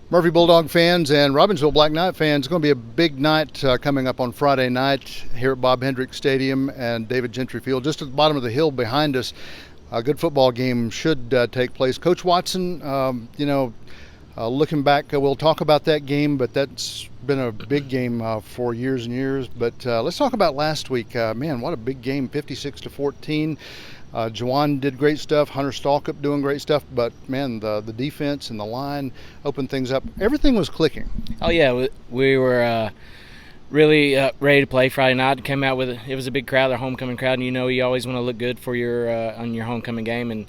Murphy Bulldog fans and Robbinsville Black Knight fans, it's going to be a big night coming up on Friday night here at Bob Hendricks Stadium and David Gentry Field. Just at the bottom of the hill behind us, a good football game should take place. Coach Watson, looking back, we'll talk about that game, but that's been a big game for years and years. But let's talk about last week. Man, what a big game, 56-14. Jawan did great stuff. Hunter Stalkup doing great stuff. But, man, the defense and the line opened things up. Everything was clicking. Oh, yeah. We were really ready to play Friday night. Came out with it was a big crowd, our homecoming crowd. And, you always want to look good for your on your homecoming game. And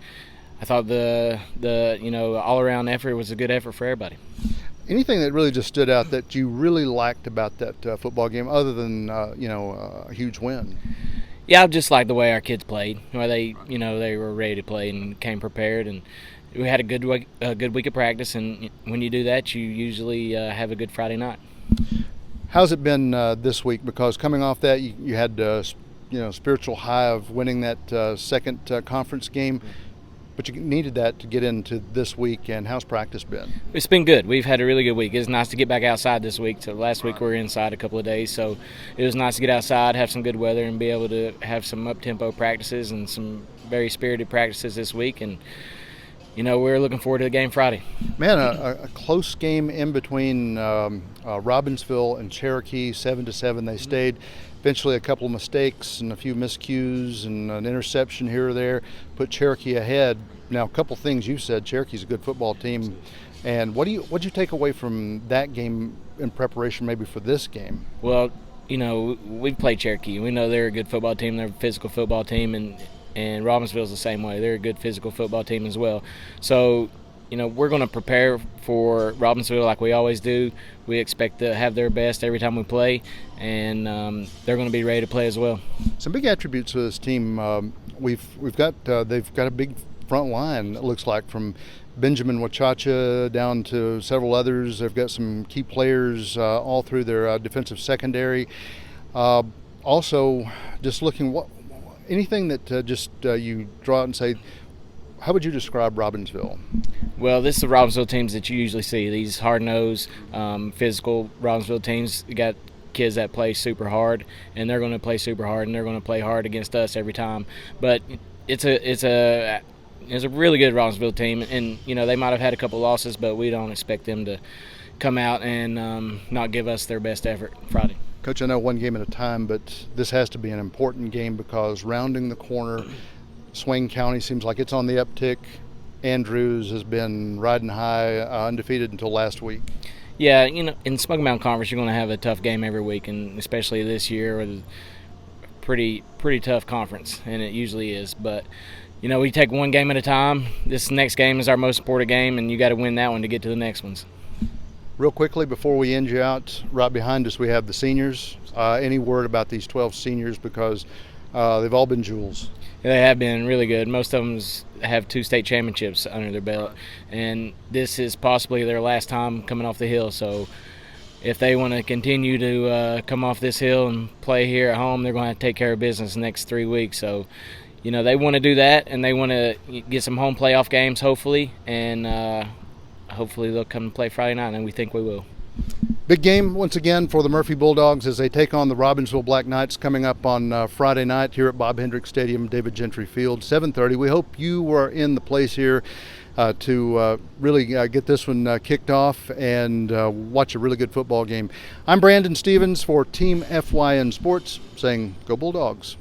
I thought the all-around effort was a good effort for everybody. Anything that really just stood out that you really liked about that football game other than, a huge win? Yeah, I just like the way our kids played. Where they were ready to play and came prepared, and we had a good week of practice. And when you do that, you usually have a good Friday night. How's it been this week? Because coming off that, you had spiritual high of winning that second conference game. But you needed that to get into this week, and how's practice been? It's been good. We've had a really good week. It's nice to get back outside this week. So last week we were inside a couple of days, so it was nice to get outside, have some good weather, and be able to have some up-tempo practices and some very spirited practices this week. And, we're looking forward to the game Friday. Man, a close game in between Robbinsville and Cherokee, 7-7. They stayed. Eventually a couple of mistakes and a few miscues and an interception here or there put Cherokee ahead. Now, a couple things you said. Cherokee's a good football team. And what'd you take away from that game in preparation maybe for this game? Well, we've played Cherokee. We know they're a good football team. They're a physical football team, and Robbinsville's the same way. They're a good physical football team as well. So, we're going to prepare for Robbinsville like we always do. We expect to have their best every time we play, and they're going to be ready to play as well. Some big attributes of this team. They've got a big front line. It looks like from Benjamin Wachacha down to several others. They've got some key players all through their defensive secondary. Also, just looking anything that you draw out and say. How would you describe Robbinsville? Well, this is the Robbinsville teams that you usually see. These hard-nosed, physical Robbinsville teams. You got kids that play super hard, and they're going to play super hard, and they're going to play hard against us every time. But it's a really good Robbinsville team, and they might have had a couple losses, but we don't expect them to come out and not give us their best effort Friday. Coach, I know one game at a time, but this has to be an important game because rounding the corner. Swain County seems like it's on the uptick. Andrews has been riding high, undefeated until last week. Yeah, in Smoky Mountain Conference, you're going to have a tough game every week, and especially this year, with a pretty tough conference, and it usually is. But we take one game at a time. This next game is our most important game, and you got to win that one to get to the next ones. Real quickly, before we end you out, right behind us we have the seniors. Any word about these 12 seniors, because they've all been jewels. They have been really good. Most of them have 2 state championships under their belt, and this is possibly their last time coming off the hill. So if they want to continue to come off this hill and play here at home, they're going to have to take care of business the next 3 weeks. So, they want to do that, and they want to get some home playoff games, hopefully, and hopefully they'll come and play Friday night, and we think we will. Big game once again for the Murphy Bulldogs as they take on the Robbinsville Black Knights coming up on Friday night here at Bob Hendricks Stadium, David Gentry Field, 7:30. We hope you were in the place here to really get this one kicked off and watch a really good football game. I'm Brandon Stevens for Team FYN Sports saying, Go Bulldogs.